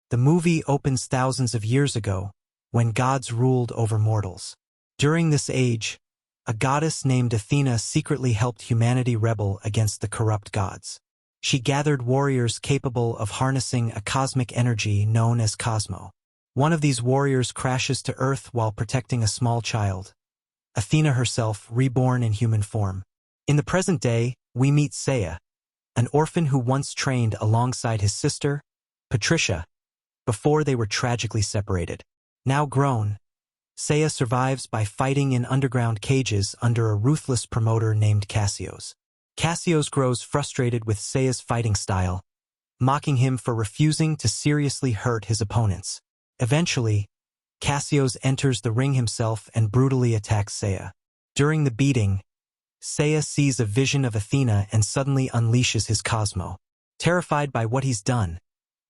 The movie opens thousands of years ago, when gods ruled over mortals. During this age, a goddess named Athena secretly helped humanity rebel against the corrupt gods. She gathered warriors capable of harnessing a cosmic energy known as Cosmo. One of these warriors crashes to Earth while protecting a small child, Athena herself reborn in human form. In the present day, we meet Seiya, an orphan who once trained alongside his sister, Patricia, before they were tragically separated. Now grown, Seiya survives by fighting in underground cages under a ruthless promoter named Cassios. Cassios grows frustrated with Seiya's fighting style, mocking him for refusing to seriously hurt his opponents. Eventually, Cassios enters the ring himself and brutally attacks Seiya. During the beating, Seiya sees a vision of Athena and suddenly unleashes his Cosmo. Terrified by what he's done,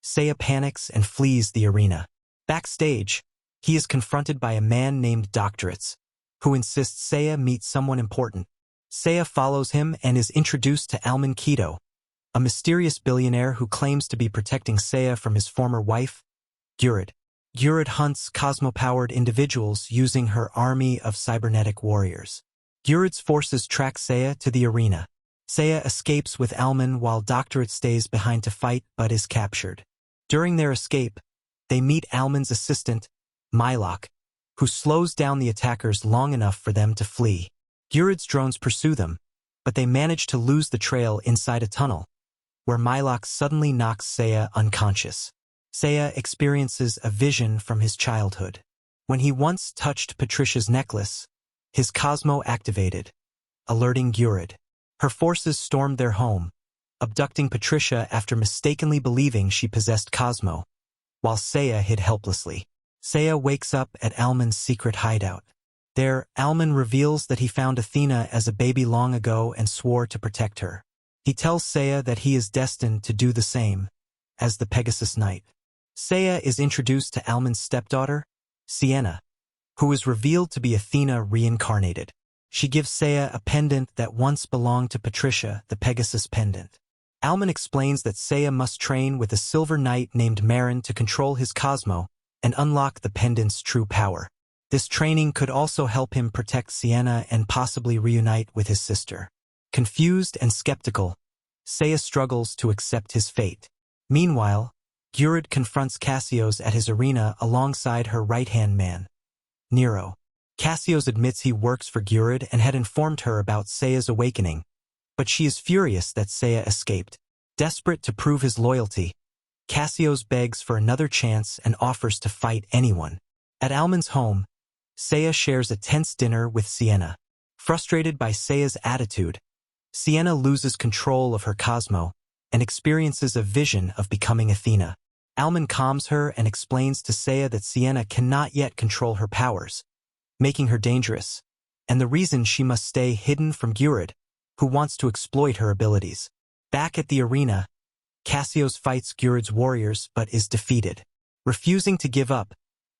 Seiya panics and flees the arena. Backstage, he is confronted by a man named Doctorates, who insists Seiya meet someone important. Seiya follows him and is introduced to Alman Keto, a mysterious billionaire who claims to be protecting Seiya from his former wife, Gurid. Gurid hunts Cosmo-powered individuals using her army of cybernetic warriors. Gurid's forces track Seiya to the arena. Seiya escapes with Alman while Doctorate stays behind to fight but is captured. During their escape, they meet Alman's assistant, Mylock, who slows down the attackers long enough for them to flee. Gurid's drones pursue them, but they manage to lose the trail inside a tunnel, where Mylock suddenly knocks Seiya unconscious. Seiya experiences a vision from his childhood. When he once touched Patricia's necklace, his Cosmo activated, alerting Gurid. Her forces stormed their home, abducting Patricia after mistakenly believing she possessed Cosmo, while Seiya hid helplessly. Seiya wakes up at Alman's secret hideout. There, Alman reveals that he found Athena as a baby long ago and swore to protect her. He tells Seiya that he is destined to do the same, as the Pegasus Knight. Seiya is introduced to Alman's stepdaughter, Sienna, who is revealed to be Athena reincarnated. She gives Seiya a pendant that once belonged to Patricia, the Pegasus pendant. Alman explains that Seiya must train with a silver knight named Marin to control his Cosmo and unlock the pendant's true power. This training could also help him protect Sienna and possibly reunite with his sister. Confused and skeptical, Seiya struggles to accept his fate. Meanwhile, Gurid confronts Cassios at his arena alongside her right-hand man, Nero. Cassios admits he works for Gurid and had informed her about Seiya's awakening, but she is furious that Seiya escaped. Desperate to prove his loyalty, Cassios begs for another chance and offers to fight anyone. At Alman's home, Seiya shares a tense dinner with Sienna. Frustrated by Seiya's attitude, Sienna loses control of her Cosmo and experiences a vision of becoming Athena. Alman calms her and explains to Seiya that Sienna cannot yet control her powers, making her dangerous, and the reason she must stay hidden from Gurid, who wants to exploit her abilities. Back at the arena, Cassios fights Gurid's warriors but is defeated. Refusing to give up,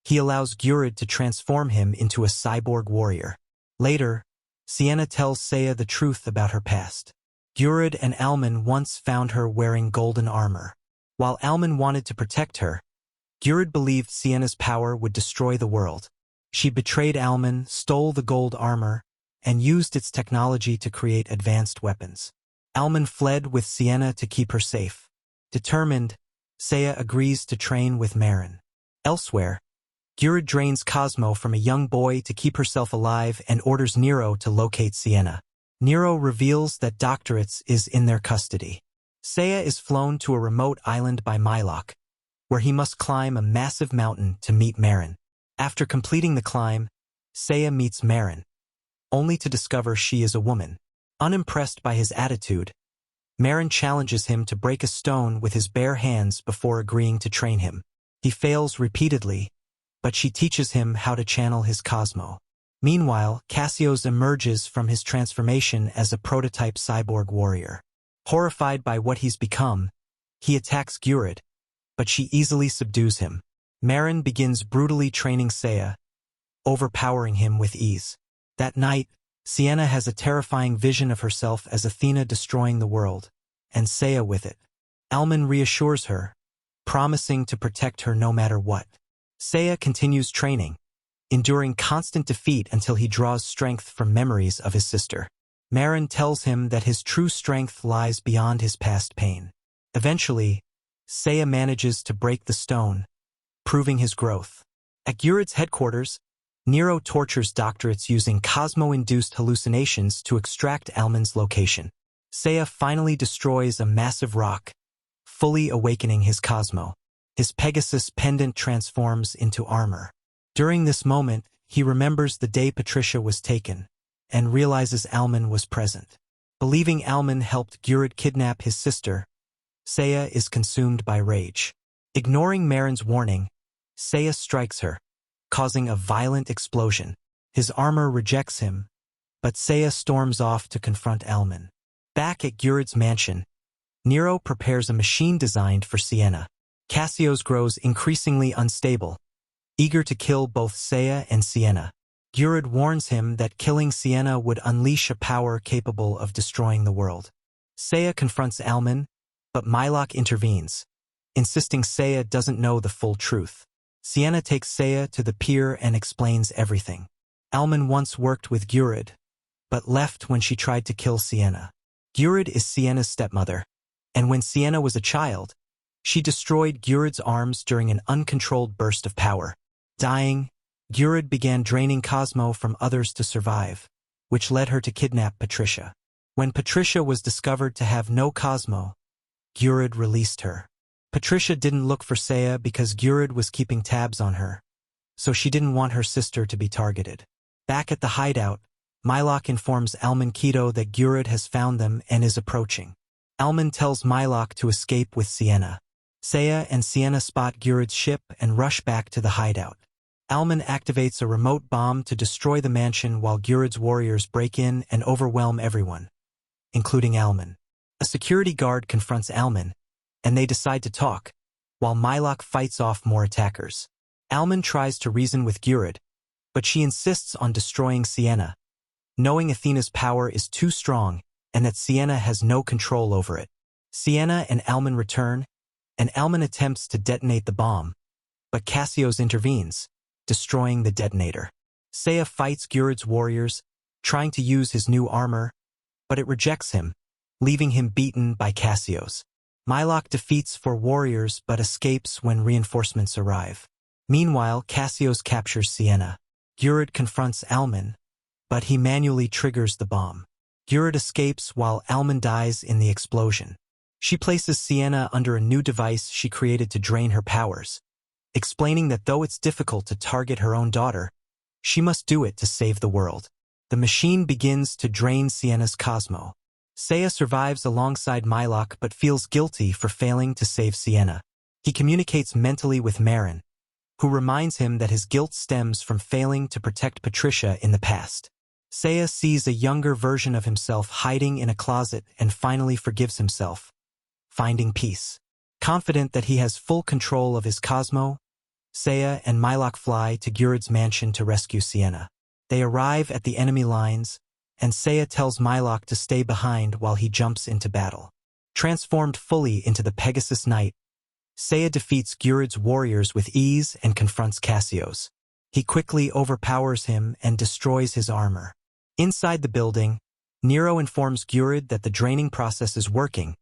he allows Gurid to transform him into a cyborg warrior. Later, Sienna tells Seiya the truth about her past. Gurid and Alman once found her wearing golden armor. While Alman wanted to protect her, Gurid believed Sienna's power would destroy the world. She betrayed Alman, stole the gold armor, and used its technology to create advanced weapons. Alman fled with Sienna to keep her safe. Determined, Seiya agrees to train with Marin. Elsewhere, Gurid drains Cosmo from a young boy to keep herself alive and orders Nero to locate Sienna. Nero reveals that Doctorates is in their custody. Seiya is flown to a remote island by Mylock, where he must climb a massive mountain to meet Marin. After completing the climb, Seiya meets Marin, only to discover she is a woman. Unimpressed by his attitude, Marin challenges him to break a stone with his bare hands before agreeing to train him. He fails repeatedly, but she teaches him how to channel his Cosmo. Meanwhile, Cassios emerges from his transformation as a prototype cyborg warrior. Horrified by what he's become, he attacks Gurid, but she easily subdues him. Marin begins brutally training Seiya, overpowering him with ease. That night, Sienna has a terrifying vision of herself as Athena destroying the world, and Seiya with it. Alman reassures her, promising to protect her no matter what. Seiya continues training, enduring constant defeat until he draws strength from memories of his sister. Marin tells him that his true strength lies beyond his past pain. Eventually, Seiya manages to break the stone, proving his growth. At Gyurid's headquarters, Nero tortures doctorates using Cosmo-induced hallucinations to extract Almond's location. Seiya finally destroys a massive rock, fully awakening his Cosmo. His Pegasus pendant transforms into armor. During this moment, he remembers the day Patricia was taken, and realizes Almond was present. Believing Almond helped Gyurid kidnap his sister, Seiya is consumed by rage. Ignoring Marin's warning, Seiya strikes her, causing a violent explosion. His armor rejects him, but Seiya storms off to confront Almond. Back at Gyurid's mansion, Nero prepares a machine designed for Sienna. Cassius grows increasingly unstable, eager to kill both Seiya and Sienna. Gyurid warns him that killing Sienna would unleash a power capable of destroying the world. Seiya confronts Almond, but Mylock intervenes, insisting Seiya doesn't know the full truth. Sienna takes Seiya to the pier and explains everything. Almond once worked with Gyurid, but left when she tried to kill Sienna. Gyurid is Sienna's stepmother, and when Sienna was a child, she destroyed Gyurid's arms during an uncontrolled burst of power. Dying, Gyurid began draining Cosmo from others to survive, which led her to kidnap Patricia. When Patricia was discovered to have no Cosmo, Gyurid released her. Patricia didn't look for Seiya because Gyurid was keeping tabs on her, so she didn't want her sister to be targeted. Back at the hideout, Mylock informs Almond Keto that Gyurid has found them and is approaching. Almond tells Mylock to escape with Sienna. Seiya and Sienna spot Gyurid's ship and rush back to the hideout. Almond activates a remote bomb to destroy the mansion while Gyurid's warriors break in and overwhelm everyone, including Almond. A security guard confronts Almond, and they decide to talk, while Mylock fights off more attackers. Almond tries to reason with Gyurid, but she insists on destroying Sienna, knowing Athena's power is too strong and that Sienna has no control over it. Sienna and Almond return, and Almond attempts to detonate the bomb, but Cassius intervenes, destroying the detonator. Seiya fights Gyurid's warriors, trying to use his new armor, but it rejects him, leaving him beaten by Cassius. Mylock defeats four warriors but escapes when reinforcements arrive. Meanwhile, Cassius captures Sienna. Gyurid confronts Almond, but he manually triggers the bomb. Gyurid escapes while Almond dies in the explosion. She places Sienna under a new device she created to drain her powers, explaining that though it's difficult to target her own daughter, she must do it to save the world. The machine begins to drain Sienna's Cosmo. Seiya survives alongside Mylock but feels guilty for failing to save Sienna. He communicates mentally with Marin, who reminds him that his guilt stems from failing to protect Patricia in the past. Seiya sees a younger version of himself hiding in a closet and finally forgives himself, finding peace. Confident that he has full control of his Cosmo, Seiya and Mylock fly to Gyurid's mansion to rescue Sienna. They arrive at the enemy lines, and Seiya tells Mylock to stay behind while he jumps into battle. Transformed fully into the Pegasus Knight, Seiya defeats Gyurid's warriors with ease and confronts Cassius. He quickly overpowers him and destroys his armor. Inside the building, Nero informs Gyurid that the draining process is working,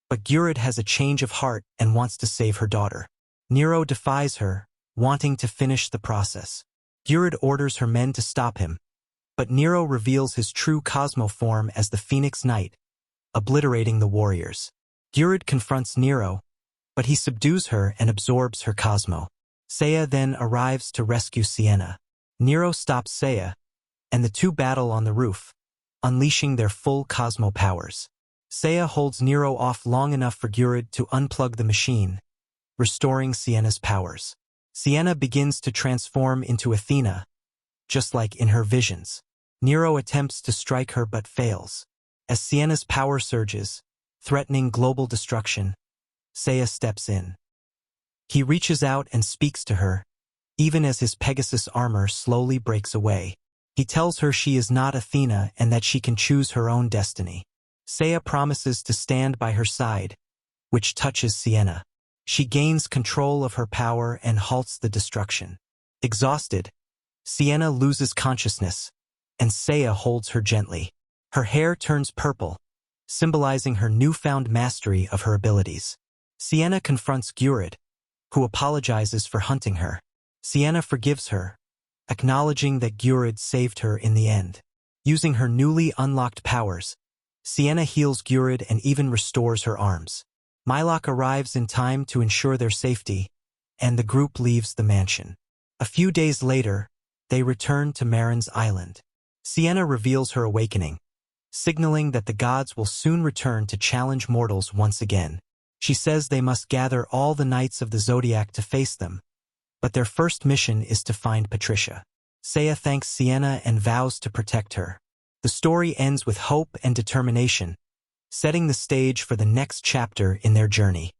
but Gyurid has a change of heart and wants to save her daughter. Nero defies her, wanting to finish the process. Gyurid orders her men to stop him, but Nero reveals his true Cosmo form as the Phoenix Knight, obliterating the warriors. Gyurid confronts Nero, but he subdues her and absorbs her Cosmo. Seiya then arrives to rescue Sienna. Nero stops Seiya, and the two battle on the roof, unleashing their full Cosmo powers. Seiya holds Nero off long enough for Gyurid to unplug the machine, restoring Sienna's powers. Sienna begins to transform into Athena, just like in her visions. Nero attempts to strike her but fails. As Sienna's power surges, threatening global destruction, Seiya steps in. He reaches out and speaks to her, even as his Pegasus armor slowly breaks away. He tells her she is not Athena and that she can choose her own destiny. Seiya promises to stand by her side, which touches Sienna. She gains control of her power and halts the destruction. Exhausted, Sienna loses consciousness, and Seiya holds her gently. Her hair turns purple, symbolizing her newfound mastery of her abilities. Sienna confronts Gurid, who apologizes for hunting her. Sienna forgives her, acknowledging that Gurid saved her in the end. Using her newly unlocked powers, Sienna heals Gurid and even restores her arms. Mylok arrives in time to ensure their safety, and the group leaves the mansion. A few days later, they return to Marin's island. Sienna reveals her awakening, signaling that the gods will soon return to challenge mortals once again. She says they must gather all the knights of the Zodiac to face them, but their first mission is to find Patricia. Seiya thanks Sienna and vows to protect her. The story ends with hope and determination, setting the stage for the next chapter in their journey.